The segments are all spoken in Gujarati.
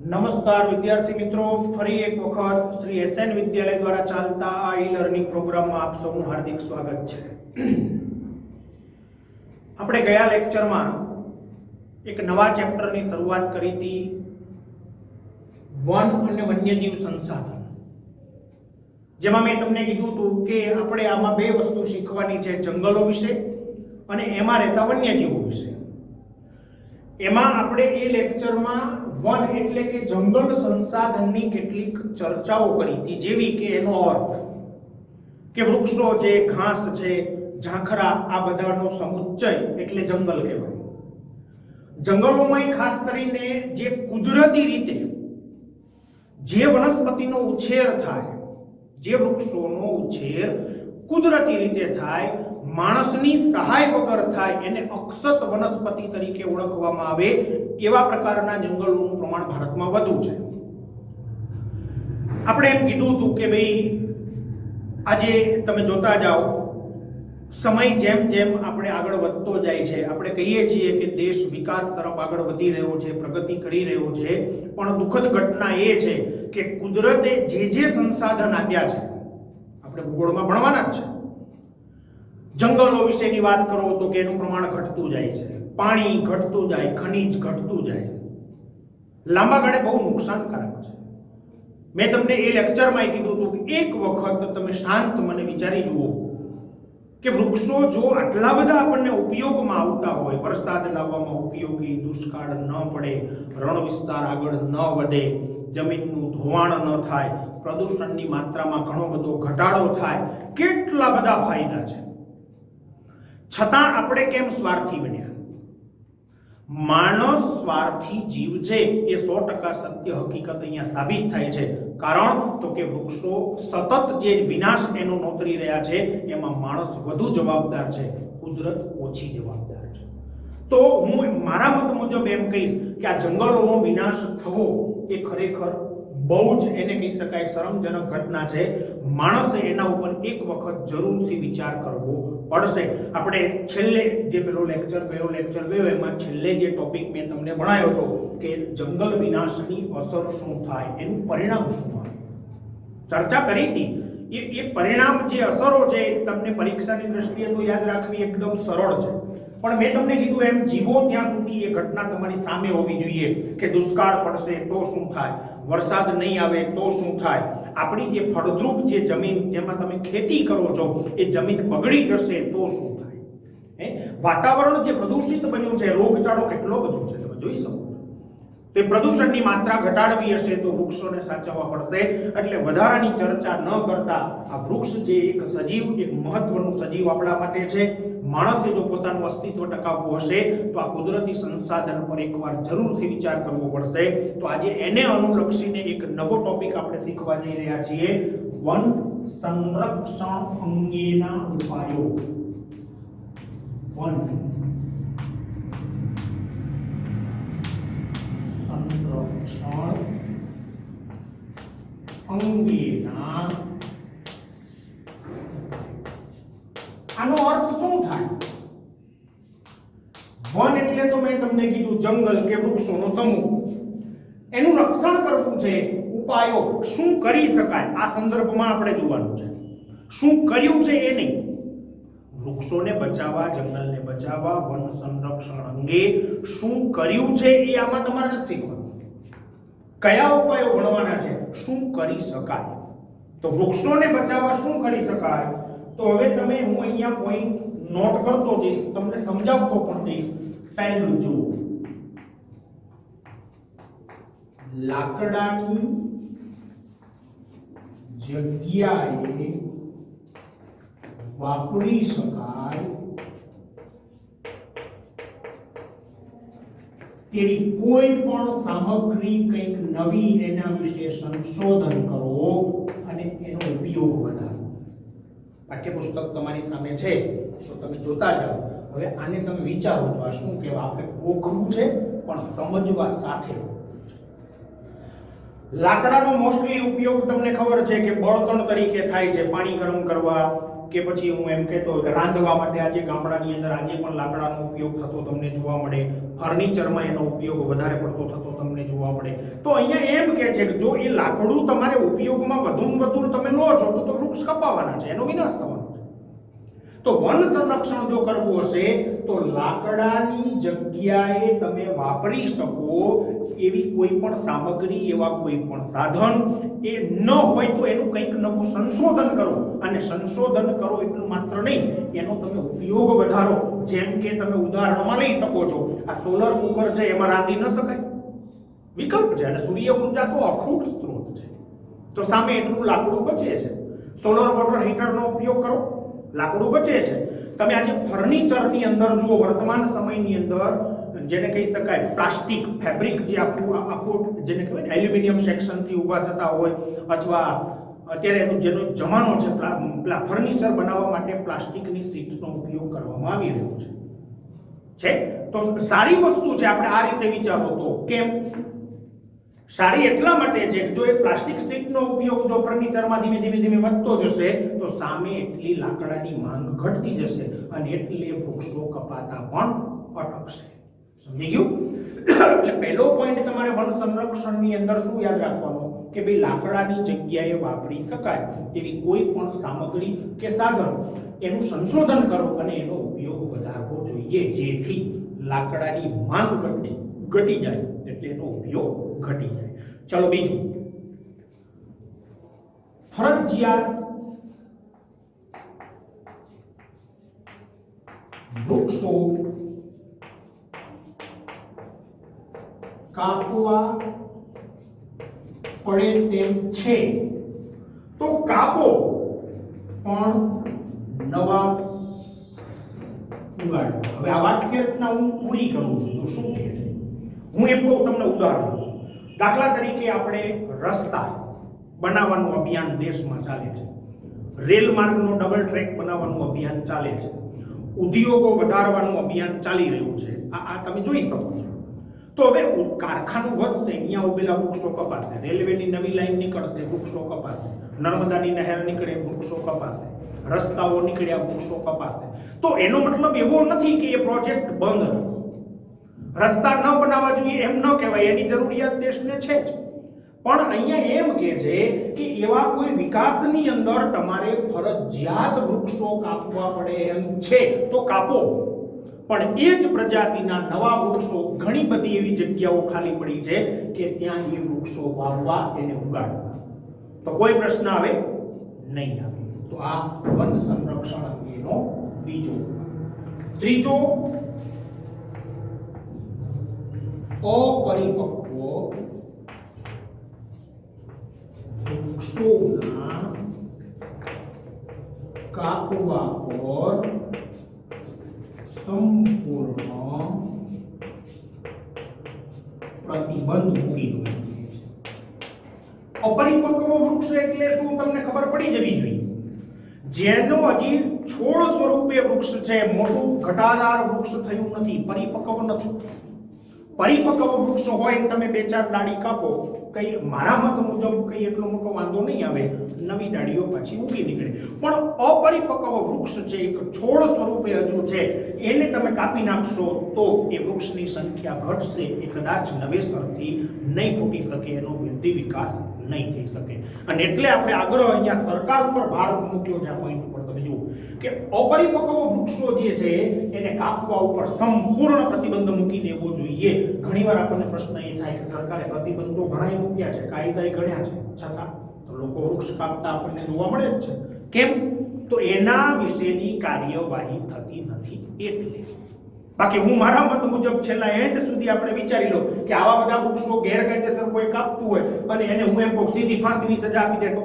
નમસ્કાર વિદ્યાર્થી મિત્રો, ફરી એક વખત શ્રી એસએન વિદ્યાલય દ્વારા ચાલતા આ ઈ-લર્નિંગ પ્રોગ્રામમાં આપ સૌનું હાર્દિક સ્વાગત છે. આપણે ગયા લેક્ચરમાં એક નવા ચેપ્ટરની શરૂઆત કરી હતી, વન અને વન્યજીવ સંસાધન. જેમાં મેં તમને કીધું હતું કે આપણે આમાં બે વસ્તુ શીખવાની છે, જંગલો વિશે અને એમાં રહેતા વન્યજીવો વિશે. એમાં આપણે એ લેક્ચરમાં વન એટલે કે જંગલ સંસાધનની કેટલીક ચર્ચાઓ કરી હતી, જેવી કે એનો અર્થ કે વૃક્ષો છે, ઘાસ છે, ઝાંખરા, આ બધાનો સમુચ્ચય એટલે જંગલ કહેવાય. જંગલોમાં ખાસ કરીને જે કુદરતી રીતે જે વનસ્પતિનો ઉછેર થાય, જે વૃક્ષોનો ઉછેર કુદરતી રીતે થાય, માણસની સહાય વગર થાય, એને અક્ષત વનસ્પતિ તરીકે ઓળખવામાં આવે, એવા પ્રકારના જંગલોનું પ્રમાણ ભારતમાં વધુ છે. આપણે એમ કીધું હતું કે ભાઈ આજે તમે જોતા જાઓ, સમય જેમ જેમ આપણે આગળ વધતો જાય છે, આપણે કહીએ છીએ કે દેશ વિકાસ તરફ આગળ વધી રહ્યો છે, પ્રગતિ કરી રહ્યો છે, પણ દુઃખદ ઘટના એ છે કે કુદરતે જે સંસાધન આપ્યા છે, આપણે ભૂગોળમાં ભણવાના જ છે. જંગલો વિશેની વાત કરો તો કે એનું પ્રમાણ ઘટતું જાય છે, પાણી ઘટતું જાય, ખનિજ ઘટતું જાય, લાંબા ગાળે બહુ નુકસાનકારક છે. મેં તમને એ લેક્ચરમાં કીધું હતું કે એક વખત તમે શાંત મને વિચારી જુઓ કે વૃક્ષો જો આટલા બધા આપણને ઉપયોગમાં આવતા હોય, વરસાદ લાવવામાં ઉપયોગી, દુષ્કાળ ન પડે, રણ વિસ્તાર આગળ ન વધે, જમીનનું ધોવાણ ન થાય, પ્રદૂષણની માત્રામાં ઘણો બધો ઘટાડો થાય, કેટલા બધા ફાયદા છે, છતાં આપણે કેમ સ્વાર્થી બન્યા? માણસ સ્વાર્થી જીવ છે એ 100% સત્ય હકીકત અહીંયા સાબિત થાય છે. કારણ તો કે વૃક્ષો સતત જે વિનાશ એનો નોતરી રહ્યા છે, એમાં માણસ વધુ જવાબદાર છે, કુદરત ઓછી જવાબદાર છે. તો હું મારા મત મુજબ એમ કહીશ કે આ જંગલોનો વિનાશ થવો એ ખરેખર બહુ જ એને કહી શકાય શરમજનક ઘટના છે. માણસે એના ઉપર એક વખત જરૂરથી વિચાર કરવો પડશે. આપણે છેલ્લે જે પેલો લેક્ચર ગયો એમાં છેલ્લે જે ટોપિક મેં તમને ભણાયો હતો કે જંગલ વિનાશની અસર શું થાય, એનું પરિણામ શું આવે, ચર્ચા કરી હતી. એ પરિણામ જે અસરો છે તમને પરીક્ષાની દ્રષ્ટિએ તો યાદ રાખવી એકદમ સરળ છે, પણ મેં તમને કીધું એમ જીવો ત્યાં સુધી એ ઘટના તમારી સામે હોવી જોઈએ કે દુષ્કાળ પડશે તો શું થાય, વરસાદ નહીં આવે તો શું થાય, આપણી જે ફળદ્રુપ જે જમીન જેમાં તમે ખેતી કરો છો એ જમીન બગડી જશે તો શું થાય, વાતાવરણ જે પ્રદૂષિત બન્યું છે, રોગચાળો કેટલો બધો છે તમે જોઈ શકો. તો પ્રદૂષણની માત્રા ઘટાડવી હશે તો વૃક્ષોને સાચવવા પડશે. એટલે વધારાની ચર્ચા ન કરતા આ વૃક્ષ જે એક સજીવ, એક મહત્વનું સજીવ આપણા માટે છે, માણસે જો પોતાનું અસ્તિત્વ ટકાવવું હશે તો આ કુદરતી સંસાધન પર એકવાર જરૂરથી વિચાર કરવો પડશે. તો આજે એને અનુલક્ષીને એક નવો ટોપિક આપણે શીખવા જઈ રહ્યા છીએ, વન સંરક્ષણ અંગેના ઉપાયો. વન સંરક્ષણ અંગેના, આનો અર્થ શું થાય? વન એટલે તો મેં તમને કીધું જંગલ કે વૃક્ષોનો સમૂહ, એનું રક્ષણ કરવું છે. ઉપાયો શું કરી શકાય આ સંદર્ભમાં આપણે જોવાનું છે. શું કર્યું છે એ નહીં, વૃક્ષોને બચાવવા, જંગલને બચાવવા, વન સંરક્ષણ અંગે શું કર્યું છે એ આમાં તમારે નથી શીખવાનું. કયા ઉપાયો ભણવાના છે, શું કરી શકાય. તો વૃક્ષોને બચાવવા શું કરી શકાય, તો હવે તમે હું અહીંયા પોઈન્ટ નોટ કરતો જઈશ, તમને સમજાવતો પણ જઈશ. પહેલું જુઓ, લાકડાની જગ્યાએ વાપરી શકાય તેવી કોઈ પણ સામગ્રી, કંઈક નવી એના વિશે સંશોધન કરો અને એનો ઉપયોગ વધારો. પાઠ્યપુસ્તક તમારી સામે છે તો તમે જોતા જાઓ. હવે આને તમે વિચારો તો આ શું કહેવાય, આપણે ગોખવું છે પણ સમજવા સાથે. લાકડાનો મોસ્ટલી ઉપયોગ તમને ખબર છે કે બળતણ તરીકે થાય છે, પાણી ગરમ કરવા કે પછી હું એમ કહેતો કે રાંધવા માટે આજે ગામડાની અંદર આજે પણ લાકડાનો ઉપયોગ થતો તમને જોવા મળે, ફર્નિચરમાં એનો ઉપયોગ વધારે પડતો થતો તમને જોવા મળે. તો અહીંયા એમ કે છે કે જો એ લાકડું તમારે ઉપયોગમાં વધુમાં વધુ તમે લો છો તો વૃક્ષ કપાવાના છે, એનો વિનાશ થવાનો છે. તો વન સંરક્ષણ જો કરવું હશે તો લાકડાની જગ્યાએ તમે વાપરી શકો એવી કોઈ પણ સામગ્રી, એવા કોઈ પણ સાધન એ ન હોય તો એનું કંઈક નવું સંશોધન કરો, અને સંશોધન કરો એટલું માત્ર નહીં, એનો તમે ઉપયોગ વધારો. જેમ કે તમે ઉદાહરણમાં લઈ શકો છો આ સોલર કુકર છે, એમાં રાંધી ન શકાય, વિકલ્પ છે, અને સૂર્ય ઉર્જા તો અખૂટ સ્ત્રોત છે, તો સામે એટલું લાકડું બચે છે. સોલર વોટર હીટરનો ઉપયોગ કરો, લાકડું બચે છે. તમે આજે ફર્નિચરની અંદર જુઓ, વર્તમાન સમયની અંદર જેને કહી શકાય પ્લાસ્ટિક ફેબ્રિક, જે આખું જેને કહેવાય એલ્યુમિનિયમ સેક્શનથી ઊભા થતા હોય, અથવા અત્યારે એનો જેનો જમાનો છે ફર્નિચર બનાવવા માટે પ્લાસ્ટિકની શીટનો ઉપયોગ કરવામાં આવી રહ્યો છે. તો સારી વસ્તુ છે, આપણે આ રીતે વિચારો તો. કેમ સારી? એટલા માટે છે જો એ પ્લાસ્ટિક શીટનો ઉપયોગ જો ફર્નિચરમાં ધીમે ધીમે ધીમે વધતો જશે તો સામે એટલી લાકડાની માંગ ઘટતી જશે, અને એટલે વૃક્ષો કપાતા પણ અટકશે. સમજી ગયું? એટલે પહેલો પોઈન્ટ તમારે વન સંરક્ષણની અંદર શું યાદ રાખવાનું કે ભાઈ લાકડાની જગ્યાએ વાપરી શકાય એવી કોઈ પણ સામગ્રી કે સાધન એનું સંશોધન કરો અને એનો ઉપયોગ વધારવો જોઈએ, જેથી લાકડાની માંગ ઘટી જાય, એટલે એનો ઉપયોગ ઘટી જાય. ચલો બીજું, ફરજિયાત વૃક્ષો કાપવા પડે તેમ છે તો કાપો, પણ નવા ઉગાડો. હવે આ વાક્યના હું પૂરી કરું છું. જો શું કહે છે, હું એમ કહું તમને ઉદાહરણ. દાખલા તરીકે આપણે રસ્તા બનાવવાનું અભિયાન દેશમાં ચાલે છે, રેલ માર્ગનો ડબલ ટ્રેક બનાવવાનું અભિયાન ચાલે છે, ઉદ્યોગો વધારવાનું અભિયાન ચાલી રહ્યું છે. આ તમે જોઈ શકો છો. તો હવે કારખાનું વધશે, અહીંયા ઉભેલા વૃક્ષો કપાશે, રેલવેની નવી લાઈન નીકળશે, વૃક્ષો કપાશે, નર્મદાની નહેર નીકળે, વૃક્ષો કપાશે, રસ્તાઓ નીકળ્યા, વૃક્ષો કપાશે. તો એનો મતલબ એવો નથી કે એ પ્રોજેક્ટ બંધ રાખો, રસ્તા ન બનાવવા જોઈએ એમ ન કહેવાય, એની જરૂરિયાત દેશને છે જ. પણ અહીંયા એમ કે છે કે એવા કોઈ વિકાસની અંદર તમારે ફરજિયાત વૃક્ષો કાપવા પડે એમ છે તો કાપો, પણ એ જ પ્રજાતિના નવા વૃક્ષો ઘણી બધી એવી જગ્યાઓ ખાલી પડી છે કે ત્યાં એ વૃક્ષો વાવવા, એને ઉગાડવા. તો કોઈ પ્રશ્ન આવે નહીં આવે. તો આ વન સંરક્ષણ અંગેનો બીજો. ત્રીજો, અપરિપક્વ વૃક્ષોના કાપવા પર સંપૂર્ણ પ્રતિબંધ મૂકી દો. અપરિપક્વ વૃક્ષ એટલે શું તમને ખબર પડી જવી જોઈએ. જેનો હજી છોડ સ્વરૂપે વૃક્ષ છે, મોટું ઘટાદાર વૃક્ષ થયું નથી, પરિપક્વ નથી. પરિપક્વ વૃક્ષ હોય ને તમે બે ચાર ડાળી કાપો, કઈ મારા મત મુજબ કઈ એટલો મોટો વાંધો નહીં આવે, નવી ડાળીઓ પાછી ઉગી નીકળે. પણ અપરિપક્વ વૃક્ષ છે, એક છોડ સ્વરૂપે હજુ છે, એને તમે કાપી નાખશો તો એ વૃક્ષની સંખ્યા ઘટશે, એ કદાચ નવેસરથી નહીં ફૂટી શકે, એનો વૃદ્ધિ વિકાસ નહીં થઈ શકે. અને એટલે આપણે આગ્રહ અહીંયા સરકાર ઉપર ભાર મૂક્યો છે. આ પોઈન્ટ ઉપર તમે જુઓ કે અપરિપક્વ વૃક્ષો જે છે એને કાપવા ઉપર સંપૂર્ણ પ્રતિબંધ મૂકી દેવો જોઈએ. ઘણીવાર આપણને પ્રશ્ન એ થાય કે સરકારે પ્રતિબંધો ઘણા મૂક્યા છે, કાયદા ઘણ્યા છે, છતાં તો લોકો વૃક્ષ કાપતા આપણને જોવા મળે જ છે. કેમ? તો એના વિશેની કાર્યવાહી થતી નથી. એટલે બાકી હું મારા મત મુજબ છેલ્લા એન્ડ સુધી આપણે વિચારી લો કે આવા બધા વૃક્ષો ગેરકાયદેસર કોઈ કાપતું હોય અને એને હું એમ કહું સીધી ફાંસીની સજા આપી દેતો,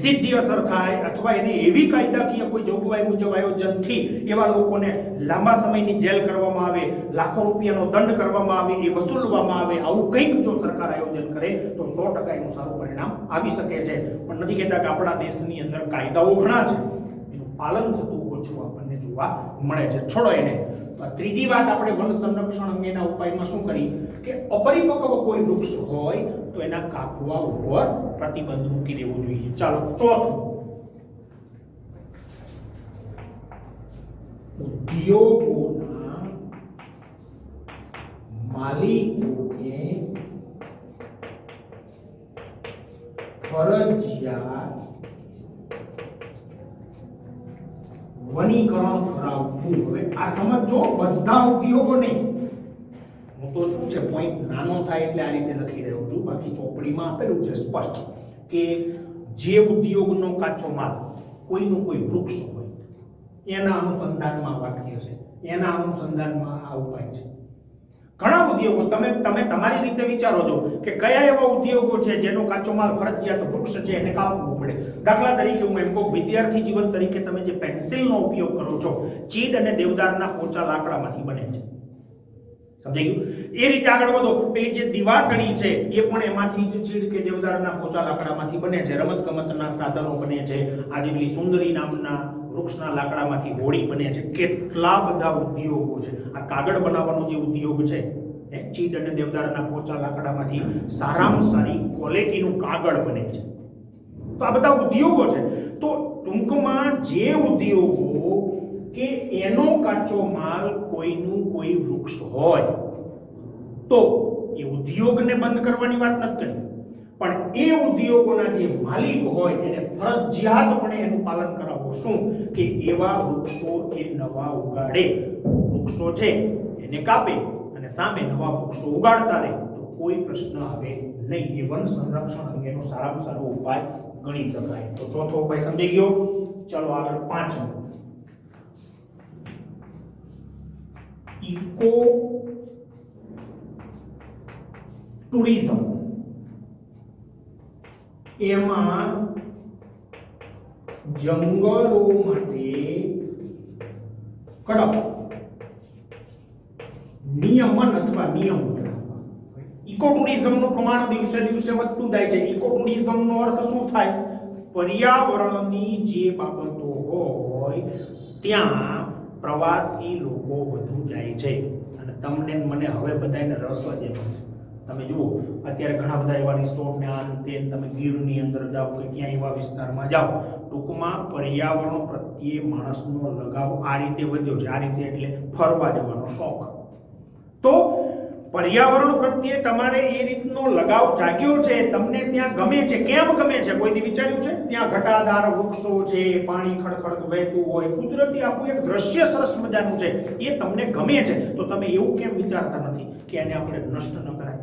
સીધી અસર થાય, અથવા એને એવી કાયદાકીય કોઈ જોગવાઈ મુજબ આયોજનથી એવા લોકોને લાંબા સમયની જેલ કરવામાં આવે, લાખો રૂપિયાનો દંડ કરવામાં આવે, એ વસૂલવામાં આવે, આવું કંઈક જો સરકાર આયોજન કરે તો 100% એનું સારું પરિણામ આવી શકે છે. પણ નથી કહેતા કે આપણા દેશની અંદર કાયદાઓ ઘણા છે, એનું પાલન થતું ઓછું આપણને જોવા મળે છે. છોડો એને. ત્રીજી વાત આપણે વન સંરક્ષણ અંગેના ઉપાયમાં શું કરી કે અપરિપક્વ કોઈ વૃક્ષ હોય તો એના કાપવા ઉપર પ્રતિબંધ મૂકી દેવો જોઈએ. ચાલો ચોથું, ઉદ્યોગોના માલિકોને ફરજિયાત વનીકરણ કરાવવું. હવે આ સમજો, બધા ઉદ્યોગો નહીં. હું તો શું છે પોઈન્ટ નાનો થાય એટલે આ રીતે લખી રહ્યો છું, બાકી ચોપડીમાં આપેલું છે સ્પષ્ટ કે જે ઉદ્યોગનો કાચો માલ કોઈનું કોઈ વૃક્ષ હોય એના અનુસંધાનમાં વાક્ય છે, એના અનુસંધાનમાં આ ઉપાય છે. ઘણા ઉદ્યોગો તમે તમારી રીતે વિચારો છો કે કયા એવા ઉદ્યોગો છે જેનો કાચો માલ ફરજિયાત વૃક્ષ છે એને કાપવું પડે. દાખલા તરીકે હું એમ કહું, વિદ્યાર્થી જીવન તરીકે તમે જે પેન્સિલનો ઉપયોગ કરો છો, ચીડ અને દેવદારના પોચા લાકડામાંથી બને છે. સમજાઈ ગયું? એ રીતે આગળ વધો, પેલી જે દિવાસળી છે એ પણ એમાંથી જ ચીડ કે દેવદારના પોચા લાકડામાંથી બને છે. રમત ગમતના સાધનો બને છે. આજે પેલી સુંદરી નામના વૃક્ષના લાકડામાંથી હોડી બને છે. કેટલા બધા ઉદ્યોગો છે. આ કાગળ બનાવવાનો જે ઉદ્યોગ છે, ચીડ અને દેવદારના પોચા લાકડામાંથી સારામાં સારી ક્વોલિટીનું કાગળ બને છે. તો આ બધા ઉદ્યોગો છે. તો ટૂંકમાં જે ઉદ્યોગો કે એનો કાચો માલ કોઈનું કોઈ વૃક્ષ હોય તો એ ઉદ્યોગને બંધ કરવાની વાત નથી કરી, પણ એ ઉદ્યોગોના જે માલિક હોય એને ફરજિયાતપણે એનું પાલન કરાવવું. શું કે એવા વૃક્ષો એ નવા ઉગાડે. વૃક્ષો છે એને કાપે અને સામે નવા વૃક્ષો ઉગાડતા રહે તો કોઈ પ્રશ્ન આવે નહીં. એ વન સંરક્ષણ અંગેનો સારામાં સારો ઉપાય ગણી શકાય. તો ચોથો ઉપાય સમજી ગયો. ચલો આગળ પાંચમો, ઇકો ટુરિઝમ. એમાં જંગલો માટે કડક નિયમન અથવા નિયમ બનાવવા. ઇકો ટુરિઝમનું પ્રમાણ દિવસે દિવસે વધતું જાય છે. ઇકો ટુરિઝમનો અર્થ શું થાય? પર્યાવરણની જે બાબતો હોય ત્યાં પ્રવાસી લોકો વધુ જાય છે. અને તમને મને હવે બધાને રસ જ એનો છે. તમે જુઓ અત્યારે ઘણા બધા એવા રિસોર્ટ ને આન તેન, તમે ગીરની અંદર જાઓ કે ક્યાં એવા વિસ્તારમાં જાઓ, ટૂંકમાં પર્યાવરણ પ્રત્યે માણસનો લગાવ આ રીતે વધ્યો છે. આ રીતે એટલે ફરવા જવાનો શોખ. તો પર્યાવરણ પ્રત્યે તમારે એ રીતનો લગાવ જાગ્યો છે, તમને ત્યાં ગમે છે. કેમ ગમે છે? કોઈ દી વિચાર્યું છે? ત્યાં ઘટાદાર વૃક્ષો છે, પાણી ખડખડ વહેતું હોય, કુદરતી આખું એક દ્રશ્ય સરસ મજાનું છે, એ તમને ગમે છે. તો તમે એવું કેમ વિચારતા નથી કે એને આપણે નષ્ટ ન કરાય?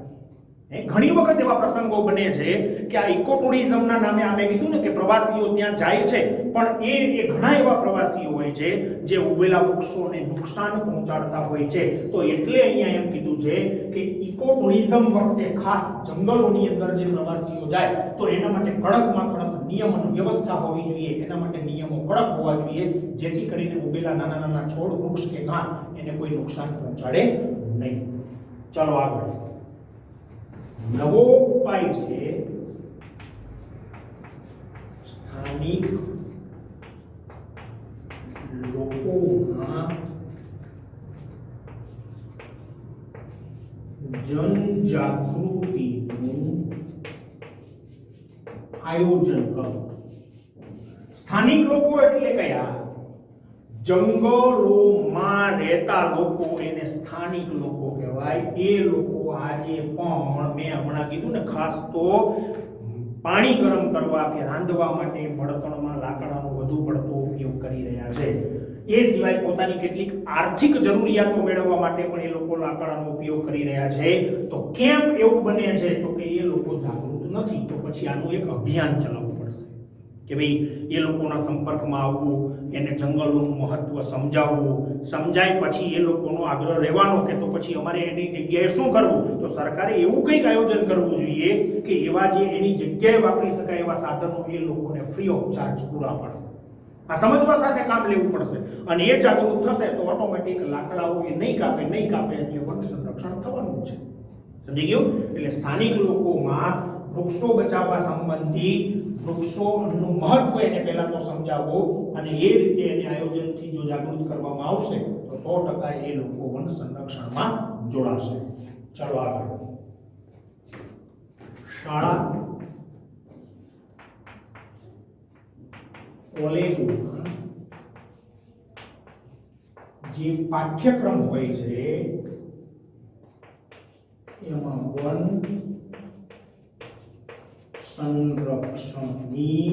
ઘણી વખત એવા પ્રસંગો બને છે કે આ ઇકો ટુરિઝમના નામે અમે કીધું ને કે પ્રવાસીઓ ત્યાં જાય છે, પણ એ ઘણા એવા પ્રવાસીઓ હોય છે જે ઉભેલા વૃક્ષોને નુકસાન પહોંચાડતા હોય છે. તો એટલે અહીંયા એમ કીધું છે કે ઇકો ટુરિઝમ વખતે ખાસ જંગલોની અંદર જે પ્રવાસીઓ જાય તો એના માટે કડકમાં કડક નિયમ અને વ્યવસ્થા હોવી જોઈએ. એના માટે નિયમો કડક હોવા જોઈએ જેથી કરીને ઉભેલા નાના નાના છોડ, વૃક્ષ કે ઘાસ એને કોઈ નુકસાન પહોંચાડે નહીં. ચાલો આગળ. નવો ઉપાય છે સ્થાનિક લોકોમાં જનજાગૃતિનું આયોજન કરવું. સ્થાનિક લોકો એટલે કયા? જંગલોમાં રહેતા લોકો, એને સ્થાનિક લોકો કહેવાય. એ લોકો આજે પણ મેં હમણાં કીધું ને, ખાસ તો પાણી ગરમ કરવા કે રાંધવા માટે બળતણમાં લાકડાનો વધુ પડતો ઉપયોગ કરી રહ્યા છે. એ સિવાય પોતાની કેટલીક આર્થિક જરૂરિયાતો મેળવવા માટે પણ એ લોકો લાકડાનો ઉપયોગ કરી રહ્યા છે. તો કેમ એવું બને છે? તો કે એ લોકો જાગૃત નથી. તો પછી આનું એક અભિયાન ચલાવવું પડશે કે ભાઈ એ લોકોના સંપર્કમાં આવવું, એને જંગલોનું મહત્વ સમજાવવું. સમજાય પછી એ લોકોનો આગ્રહ રહેવાનો કે તો પછી અમારે એની જગ્યાએ શું કરવું? તો સરકારે એવું કંઈક આયોજન કરવું જોઈએ કે એવા જે એની જગ્યાએ વાપરી શકાય એવા સાધનો એ લોકોને ફ્રી ઓફ ચાર્જ પૂરા પાડે. આ સમજવા સાથે કામ લેવું પડશે. અને એ જાગૃત થશે તો ઓટોમેટિક લાકડાઓ એ નહીં કાપે એટલે વન સંરક્ષણ થવાનું છે. સમજી ગયું? એટલે સ્થાનિક લોકોમાં વૃક્ષો બચાવવા સંબંધી વૃક્ષોનું મહત્વ એને પહેલા તો સમજાવો અને એ રીતે એને આયોજનથી જો જાગૃત કરવામાં આવશે તો 100% એ લોકો વન સંરક્ષણમાં જોડાશે. ચાલો આગળ. શાળા કોલેજો જે પાઠ્યક્રમ હોય છે એમાં વન સંરક્ષણની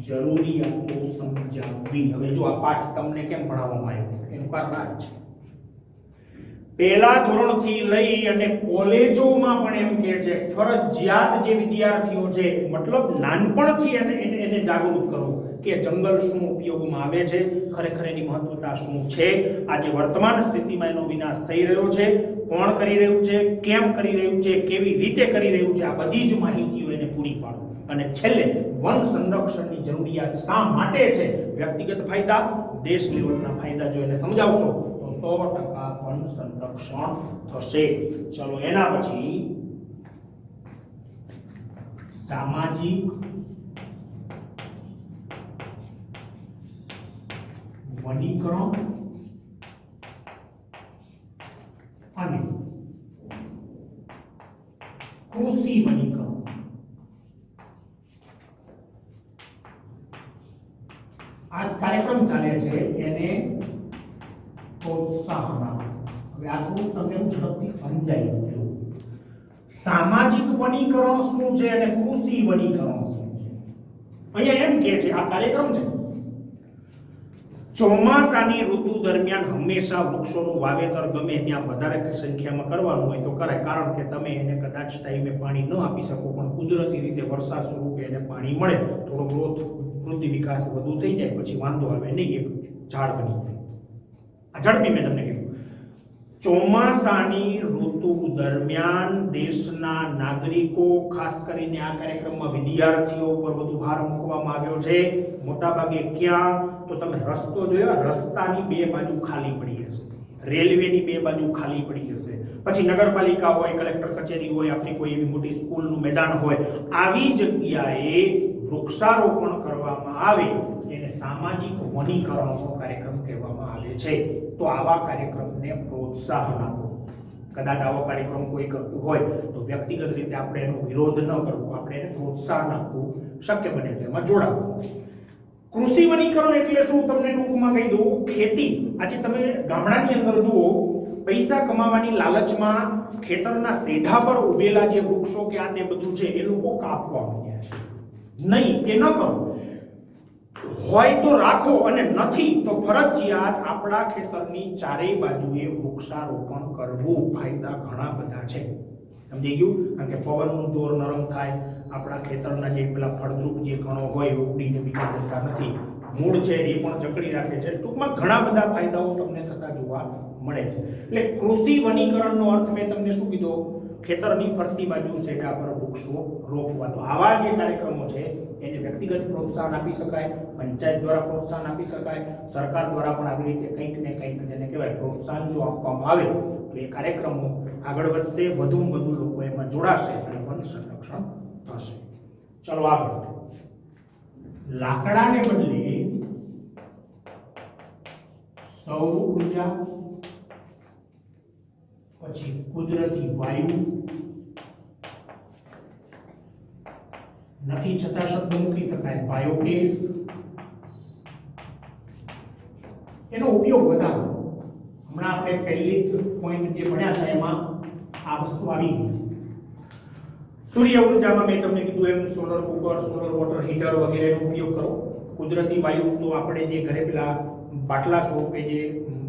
જરૂરિયાતો સમજાવવી. હવે જો આ પાઠ તમને કેમ ભણાવવામાં આવ્યો એનું કારણ આ છે. પહેલા ધોરણથી લઈ અને કોલેજોમાં પણ એમ કહે છે ફરજિયાત જે વિદ્યાર્થીઓ છે મતલબ નાનપણથી એને જાગૃત કરો કે જંગલ શું ઉપયોગમાં આવે છે, ખરેખર એની મહત્વતા શું છે, આજે વર્તમાન સ્થિતિમાં એનો વિનાશ થઈ રહ્યો છે, કોણ કરી રહ્યું છે, કેમ કરી રહ્યું છે, કેવી રીતે કરી રહ્યું છે, આ બધી જ માહિતીઓ એને પૂરી પાડો. અને છેલ્લે વન સંરક્ષણની જરૂરિયાત શા માટે છે, વ્યક્તિગત ફાયદા, દેશ લેવલના ફાયદા જો એને સમજાવશો તો 100% વન સંરક્ષણ થશે. ચલો એના પછી સામાજિક વનીકરણ અને કૃષિ વનીકરણ. આ કાર્યક્રમ ચાલે છે એને પ્રોત્સાહન આપો. હવે આ થોડું તમને ઝડપથી સમજાઈ ગયું. સામાજિક વનીકરણ શું છે અને કૃષિ વનીકરણ શું છે. અહીંયા એમ કે છે આ કાર્યક્રમ છે ચોમાસાની ઋતુ દરમિયાન હંમેશા વૃક્ષોનું વાવેતર ગમે ત્યાં વધારે સંખ્યામાં કરવાનું હોય તો કરાય, કારણ કે તમે એને કદાચ ટાઈમે પાણી ન આપી શકો પણ કુદરતી રીતે વરસાદ સ્વરૂપે એને પાણી મળે, થોડો ગ્રોથ વૃદ્ધિ વિકાસ વધુ થઈ જાય પછી વાંધો આવે નહીં, એક ઝાડ બની જાય. આ ઝડપી મેં તમને કીધું. ચોમાસાની ઋતુ દરમિયાન દેશના નાગરિકો, ખાસ કરીને આ કાર્યક્રમમાં વિદ્યાર્થીઓ પર વધુ ભાર મૂકવામાં આવ્યો છે. મોટાભાગે ક્યાં તો તમે રસ્તો જોયો, રસ્તાની બે બાજુ ખાલી પડી હશે, રેલવેની બે બાજુ ખાલી પડી હશે, પછી નગરપાલિકા હોય, કલેક્ટર કચેરી હોય, આપણી કોઈ એવી મોટી સ્કૂલનું મેદાન હોય, આવી જગ્યાએ વૃક્ષારોપણ કરવામાં આવે એને સામાજિક વનીકરણનો કાર્યક્રમ કહેવામાં આવે છે. તો આવા કાર્યક્રમને પ્રોત્સાહન આપો. કદાચ આવો કાર્યક્રમ કોઈ કરતું હોય તો વ્યક્તિગત રીતે આપણે એનો વિરોધ ન કરવો, આપણે એને પ્રોત્સાહન આપવું, શક્ય બને તેમાં જોડાવું. કૃષિ વનીકરણ એટલે શું તમને ટૂંકમાં કહી દઉં. ખેતી, આજે તમે ગામડાની અંદર જુઓ, પૈસા કમાવાની લાલચમાં ખેતરના સેઢા પર ઉભેલા જે વૃક્ષો કે આ તે બધું છે એ લોકો કાપવા માંડ્યા છે. નહીં, એ ન કરો. હોય તો રાખો અને નથી તો ફરજિયાત આપણા ખેતરની ચારેય બાજુએ વૃક્ષારોપણ કરવું. ફાયદા ઘણા બધા છે, સમજી ગયું. કારણ કે પવનનું જોર નરમ થાય, આપણા ખેતરના જે પેલા ફળદ્રુપ જે કણો હોય એ ઉડીને બીજા જતા નથી, મૂળ છે એ પણ જકડી રાખે છે. ટૂંકમાં ઘણા બધા ફાયદાઓ તમને થતા જોવા મળે છે. એટલે કૃષિ વનીકરણનો અર્થ મેં તમને શું કીધો, ખેતરની ફરતી બાજુ સેડા પર વૃક્ષો રોપવા. તો આવા જે કાર્યક્રમો છે એને વ્યક્તિગત પ્રોત્સાહન આપી શકાય, પંચાયત દ્વારા પ્રોત્સાહન આપી શકાય, સરકાર દ્વારા પણ આવી રીતે કંઈક ને કંઈક જેને કહેવાય પ્રોત્સાહન જો આપવામાં આવે તો એ કાર્યક્રમો આગળ વધશે, વધુમાં વધુ લોકો એમાં જોડાશે અને વન સંરક્ષણ થશે. ચલો આગળ. લાકડાને બદલે સૌર ઉર્જા, પછી કુદરતી વાયુ, નથી છતાં શબ્દ મૂકી શકાય બાયોગેસ, એનો ઉપયોગ વધારો. હમણાં આપણે પહેલી જ પોઈન્ટ જે ભણ્યા હતા એમાં આ વસ્તુ આવી ગઈ. સૂર્ય ઉર્જામાં મેં તમને કીધું એમ solar cooker, solar water heater વગેરેનો ઉપયોગ કરો. કુદરતી વાયુ તો આપણે જે ઘરે પેલા બાટલા સ્વરૂપે જે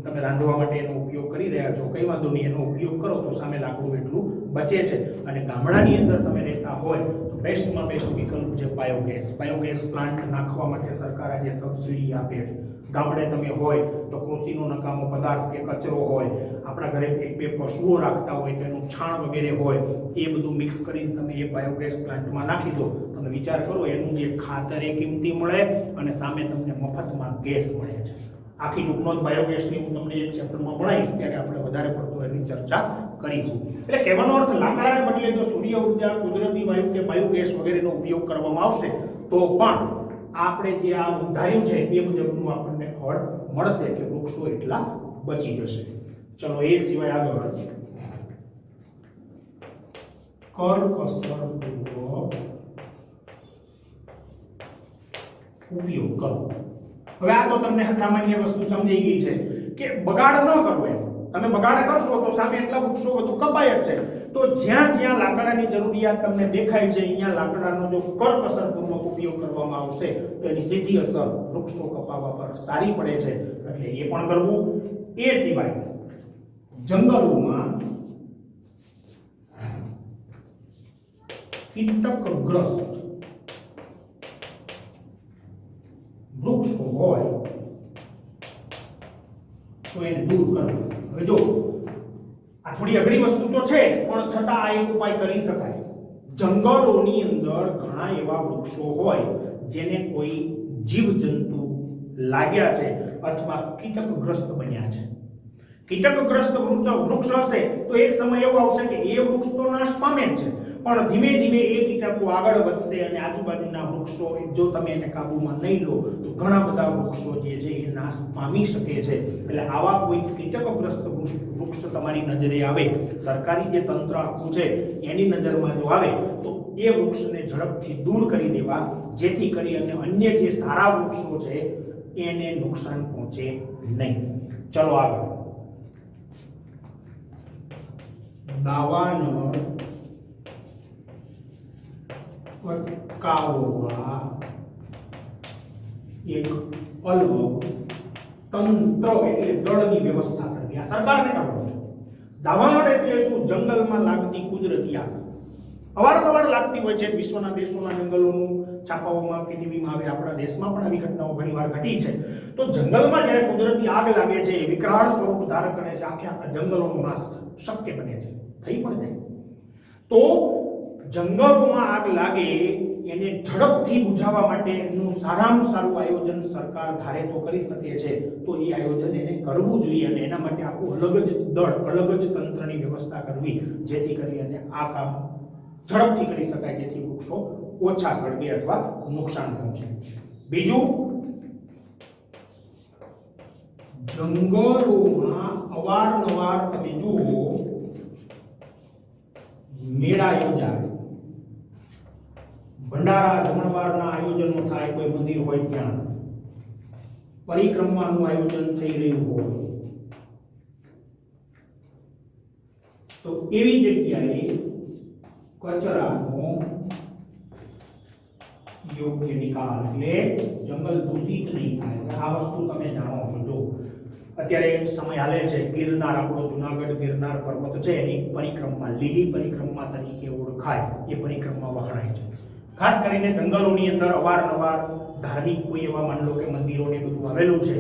તમે રાંધવા માટે એનો ઉપયોગ કરી રહ્યા છો, કઈ વાંધો નહીં, એનો ઉપયોગ કરો તો સામે લાકડું એટલું બચે છે. અને ગામડાની અંદર તમે રહેતા હોય તો બેસ્ટમાં બેસ્ટ વિકલ્પ છે બાયોગેસ. બાયોગેસ પ્લાન્ટ નાખવા માટે સરકાર આજે સબસિડી આપે છે. ગામડે તમે હોય તો કૃષિનો નકામો પદાર્થ કે કચરો હોય, આપણા ઘરે એક બે પશુઓ રાખતા હોય તો એનું છાણ વગેરે હોય, એ બધું મિક્સ કરીને તમે એ બાયોગેસ પ્લાન્ટમાં નાખી દો. તમે વિચાર કરો, એનું જે ખાતર એ કિંમતી મળે અને સામે તમને મફતમાં ગેસ મળે છે. આખી ટૂંકનો જ બાયોગેસની હું તમને એક ચેપ્ટરમાં ભણાવીશ ત્યારે આપણે વધારે પડતો એની ચર્ચા કરીશું. એટલે કહેવાનો અર્થ લાકડાને બદલે જો સૂર્ય ઉર્જા, કુદરતી વાયુ કે બાયોગેસ વગેરેનો ઉપયોગ કરવામાં આવશે તો પણ આપણે જે આ ધાર્યું છે એ મુજબનું આપણને ફળ મળશે કે વૃક્ષો એટલા બચી જશે. ચલો એ સિવાય આગળ કરકસરપૂર્વક ઉપયોગ કરો. હવે આ તો તમને સામાન્ય વસ્તુ સમજી ગઈ છે કે બગાડ ન કરવો. એમ તમે બગાડ કરશો તો સામે એટલા વૃક્ષો વધુ કપાય જ છે. તો જ્યાં જ્યાં લાકડાની જરૂરિયાત તમને દેખાય છે અહીંયા લાકડાનો જો કરકસરપૂર્વક ઉપયોગ કરવામાં આવશે તો એની સીધી અસર વૃક્ષો કપાવવા પર સારી પડે છે. એટલે એ પણ કરવું. એ સિવાય જંગલોમાં કીટકગ્રસ્ત વૃક્ષો હોય તો એને દૂર કરવું. હવે જો આ થોડી અઘરી વસ્તુ તો છે પણ છતાં આ એક ઉપાય કરી શકાય. જંગલોની અંદર ઘણા એવા વૃક્ષો હોય જેને કોઈ જીવજંતુ લાગ્યા છે અથવા કીટકગ્રસ્ત બન્યા છે. કીટકગ્રસ્ત વૃક્ષ હશે તો એક સમય એવો આવશે કે એ વૃક્ષ તો નાશ પામે જ છે પણ ધીમે ધીમે એ કીટકો આગળ વધશે અને આજુબાજુના વૃક્ષો જો તમે એને કાબૂમાં નહીં લો તો ઘણા બધા વૃક્ષો જે છે એ નાશ પામી શકે છે. એટલે આવા કોઈ કીટકગ્રસ્ત વૃક્ષ તમારી નજરે આવે, સરકારી જે તંત્ર આખું છે એની નજરમાં જો આવે તો એ વૃક્ષને ઝડપથી દૂર કરી દેવા જેથી કરી અને અન્ય જે સારા વૃક્ષો છે એને નુકસાન પહોંચે નહીં. ચલો આગળ. દાવાનળ અટકાવવા એક અલગ તંત્ર એટલે દળની વ્યવસ્થા કરવી આ સરકારને કરવાનું છે. દાવાનળ એટલે શું? જંગલમાં લાગતી કુદરતી આગ. અવારનવાર લાગતી હોય છે. વિશ્વના દેશોના જંગલોનું છાપાઓમાં કે ટીવીમાં આવે. આપણા દેશમાં પણ આવી ઘટનાઓ ઘણીવાર ઘટી છે. તો જંગલમાં જ્યારે કુદરતી આગ લાગે છે એ વિકરાળ સ્વરૂપ ધારણ કરે છે. આખા જંગલોનો નાશ શક્ય બને છે, થઈ પણ જાય. તો જંગલોમાં આગ લાગે એને ઝડપથી બુઝાવવા માટેનું સારામાં સારું આયોજન સરકાર ધારે તો કરી શકે છે. તો એ આયોજન એને કરવું જોઈએ અને એના માટે આખું અલગ જ દળ, અલગ જ તંત્રની વ્યવસ્થા કરવી જેથી કરી અને આ કામ ઝડપથી કરી શકાય જેથી વૃક્ષો ઓછા સળગે અથવા નુકસાન પહોંચે. બીજું, જંગલોમાં અવારનવાર તમે જુઓ મેળા યોજાય, ભંડારા જમણવારના આયોજનો થાય. કોઈ મંદિર હોય ત્યાં પરિક્રમાનું આયોજન થઈ રહ્યું હોય તો એવી જગ્યાએ કચરાનો યોગ્ય નિકાલ એટલે જંગલ દૂષિત નહીં થાય. આ વસ્તુ તમે જાણો છો. જો અત્યારે સમય હાલે છે, ગિરનાર, આપણો જુનાગઢ ગિરનાર પર્વત છે એની પરિક્રમા લીલી પરિક્રમા તરીકે ઓળખાય એ પરિક્રમા વખણાય છે. ખાસ કરીને જંગલોની અંદર અવારનવાર ધાર્મિક કોઈ એવા માન લો કે મંદિરોને બધું આવેલું છે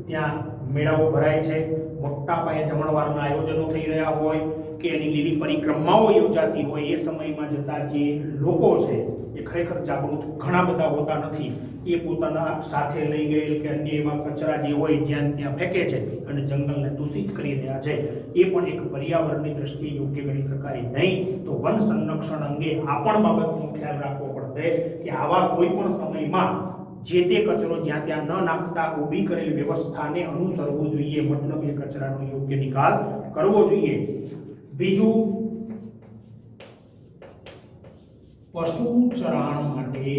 ત્યાં મેળાઓ ભરાય છે. મોટા પાયે જમણવારના આયોજનો થઈ રહ્યા હોય કે એની લીલી પરિક્રમાઓ યોજાતી હોય એ સમયમાં જતા જે લોકો છે એ ખરેખર જાગૃત ઘણા બધા હોતા નથી. એ પોતાના સાથે લઈ ગયેલ કે અન્ય એવા કચરા જે હોય જ્યાં ત્યાં ફેંકે છે અને જંગલને દૂષિત કરી રહ્યા છે. એ પણ એક પર્યાવરણની દ્રષ્ટિએ યોગ્ય ગણી શકાય નહીં. તો વન સંરક્ષણ અંગે આ પણ બાબતનો ખ્યાલ રાખવો પડશે કે આવા કોઈ પણ સમયમાં જે તે કચરો જ્યાં ત્યાં ન નાખતા ઊભી કરેલી વ્યવસ્થાને અનુસરવું જોઈએ. મતલબ એ કચરાનો યોગ્ય નિકાલ કરવો જોઈએ. બીજું, પશુ ચરાણ માટે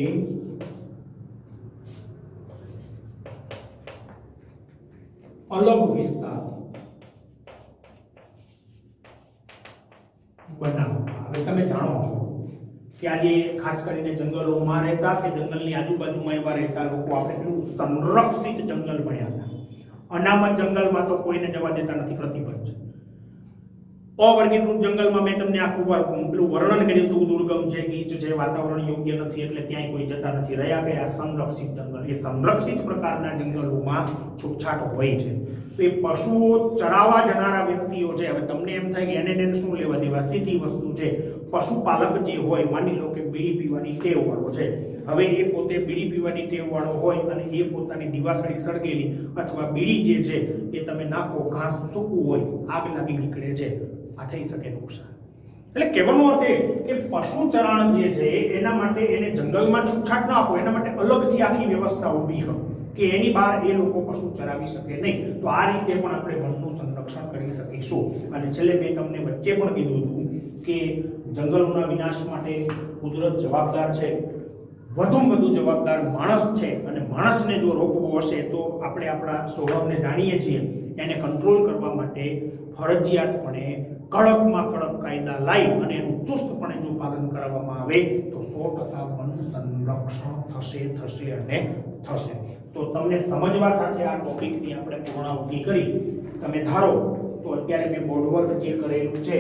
અલગ વિસ્તાર બનાવવા. હવે તમે જાણો છો કે આજે ખાસ કરીને જંગલોમાં રહેતા કે જંગલની આજુબાજુમાં એવા રહેતા લોકો આપણે પેલું સંરક્ષિત જંગલ ભણ્યા હતા. અનામત જંગલમાં તો કોઈને જવા દેતા નથી, પ્રતિબંધ છે. અવર્ગીકૃત જંગલમાં મેં તમને આખું પેલું વર્ણન કર્યું હતું. દુર્ગમ છે, ગીચ છે, વાતાવરણ યોગ્ય નથી એટલે ત્યાંય કોઈ જતા નથી. રહ્યા ગયા સંરક્ષિત જંગલ. એ સંરક્ષિત પ્રકારના જંગલોમાં છૂટછાટ હોય છે. તો એ પશુઓ ચરાવવા જનારા વ્યક્તિઓ છે. હવે તમને એમ થાય કે એને શું લેવા દેવા, સીધી વસ્તુ છે. પશુપાલક જે હોય, માની લો કે બીડી પીવાની ટેવ વાળો છે. હવે એ પોતે બીડી પીવાની ટેવ વાળો હોય અને એ પોતાની દિવાસળી સળગેલી અથવા બીડી જે છે એ તમે નાખો, ઘાસ સૂકવું હોય, આગ લાગી નીકળે છે. આ થઈ શકે નુકસાન. એટલે કહેવાનો અર્થ એ કે પશુ ચરાણ જે છે એના માટે એને જંગલમાં છૂટછાટ ન આપો, એના માટે અલગથી આખી વ્યવસ્થા ઊભી કરો કે એની બહાર એ લોકો પશુ ચરાવી શકે નહીં. તો આ રીતે પણ આપણે વનનું સંરક્ષણ કરી શકીશું. અને છેલ્લે મેં તમને વચ્ચે પણ કીધું હતું કે જંગલોના વિનાશ માટે કુદરત જવાબદાર છે, વધુમાં વધુ જવાબદાર માણસ છે. અને માણસને જો રોકવો હશે તો આપણે આપણા સ્વભાવને જાણીએ છીએ, એને કંટ્રોલ કરવા માટે ફરજિયાતપણે કડકમાં કડક કાયદા લાવી અને એનું ચુસ્તપણે જો પાલન કરવામાં આવે તો 100% વન સંરક્ષણ થશે અને થશે. તો તમને સમજવા સાથે આ ટોપિકની આપણે પૂર્ણાહુતિ કરી. તમે ધારો તો અત્યારે મેં બોર્ડવર્ક જે કરેલું છે,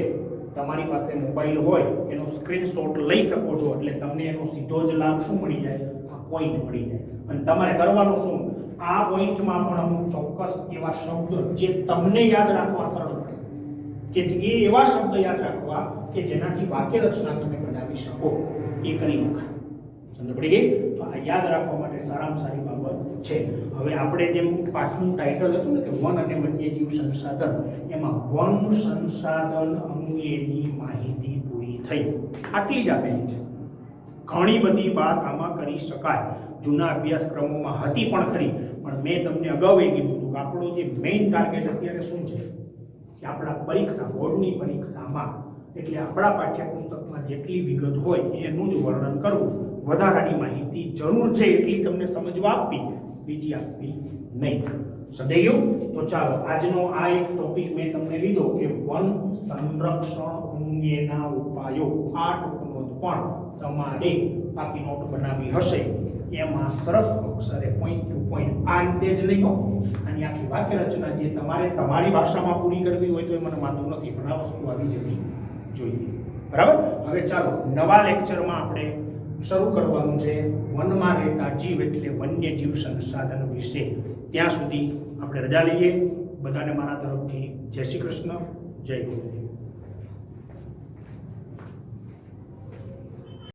તમારી પાસે મોબાઈલ હોય એનો સ્ક્રીનશોટ લઈ શકો છો, એટલે તમને એનો સીધો જ લાભ શું મળી જાય? આ પોઈન્ટ મળી જાય. અને તમારે કરવાનું શું? આ પોઈન્ટમાં પણ અમુક ચોક્કસ એવા શબ્દ જે તમને યાદ રાખવા સરળ પડે, કે એ એવા શબ્દ યાદ રાખવા કે જેનાથી વાક્ય રચના તમે બનાવી શકો, એ કરી નાખા. સમજ પડી ગઈ? તો આ યાદ રાખવા માટે સારામાં સારી બાબત છે. હવે આપણે જેમ પાઠનું ટાઇટલ હતું ને કે વન અને વન્યજીવ સંસાધન, એમાં વન સંસાધન અંગેની માહિતી પૂરી થઈ. આટલી જ આપેલી છે. ઘણી બધી વાત આમાં કરી શકાય, જૂના અભ્યાસક્રમોમાં હતી પણ ખરી, પણ મેં તમને અગાઉ એ કીધું હતું કે આપણો જે મેઇન ટાર્ગેટ અત્યારે શું છે કે આપણા પરીક્ષા, બોર્ડની પરીક્ષામાં, એટલે આપણા પાઠ્યપુસ્તકમાં જેટલી વિગત હોય એનું જ વર્ણન કરવું. વધારાની માહિતી જરૂર છે એટલી તમને સમજવા આપવી, બીજી આપવી નહીં. સમજાઈ ગયું? તો ચાલો આજનો આ એક ટોપિક મેં તમને લીધો કે વન સંરક્ષણ અંગેના ઉપાયો. આ ટૂંકનોટ પણ તમારે પાકી નોટ બનાવી હશે, એમાં સરસ અક્ષરે પોઈન્ટ ટુ પોઈન્ટ આ રીતે જ નહીં હો, અને આખી વાક્ય રચના જે તમારે તમારી ભાષામાં પૂરી કરવી હોય તો એ મને વાંધો નથી, પણ આ વસ્તુ આવી જવી જોઈએ. બરાબર? હવે ચાલો નવા લેક્ચરમાં આપણે શરૂ કરવાનું છે વનમાં રહેતા જીવ એટલે વન્યજીવ સંસાધન વિશે. ત્યાં સુધી આપણે રજા લઈએ. બધાને મારા તરફથી જય શ્રી કૃષ્ણ, જય ગુરુદેવ.